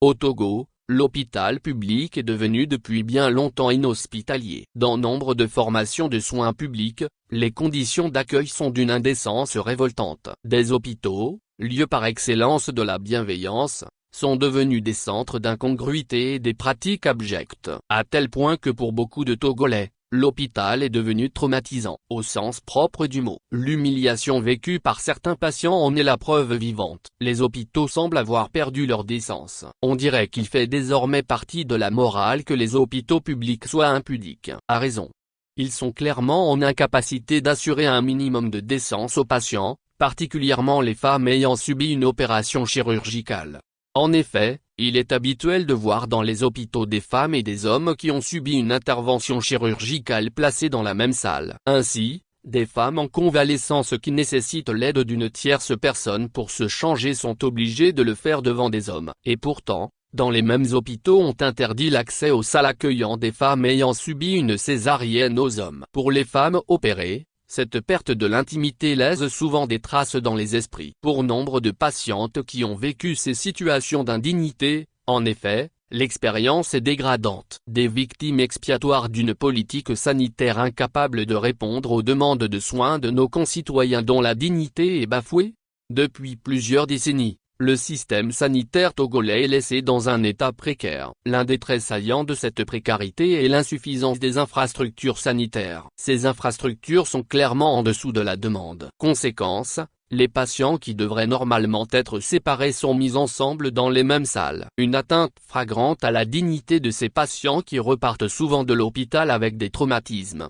Au Togo, l'hôpital public est devenu depuis bien longtemps inhospitalier. Dans nombre de formations de soins publics, les conditions d'accueil sont d'une indécence révoltante. Des hôpitaux, lieux par excellence de la bienveillance, sont devenus des centres d'incongruité et des pratiques abjectes. À tel point que pour beaucoup de Togolais, l'hôpital est devenu traumatisant, au sens propre du mot. L'humiliation vécue par certains patients en est la preuve vivante. Les hôpitaux semblent avoir perdu leur décence. On dirait qu'il fait désormais partie de la morale que les hôpitaux publics soient impudiques. À raison. Ils sont clairement en incapacité d'assurer un minimum de décence aux patients, particulièrement les femmes ayant subi une opération chirurgicale. En effet, il est habituel de voir dans les hôpitaux des femmes et des hommes qui ont subi une intervention chirurgicale placés dans la même salle. Ainsi, des femmes en convalescence qui nécessitent l'aide d'une tierce personne pour se changer sont obligées de le faire devant des hommes. Et pourtant, dans les mêmes hôpitaux on interdit l'accès aux salles accueillant des femmes ayant subi une césarienne aux hommes. Pour les femmes opérées, cette perte de l'intimité laisse souvent des traces dans les esprits. Pour nombre de patientes qui ont vécu ces situations d'indignité, en effet, l'expérience est dégradante. Des victimes expiatoires d'une politique sanitaire incapable de répondre aux demandes de soins de nos concitoyens dont la dignité est bafouée. Depuis plusieurs décennies, le système sanitaire togolais est laissé dans un état précaire. L'un des traits saillants de cette précarité est l'insuffisance des infrastructures sanitaires. Ces infrastructures sont clairement en dessous de la demande. Conséquence, les patients qui devraient normalement être séparés sont mis ensemble dans les mêmes salles. Une atteinte flagrante à la dignité de ces patients qui repartent souvent de l'hôpital avec des traumatismes.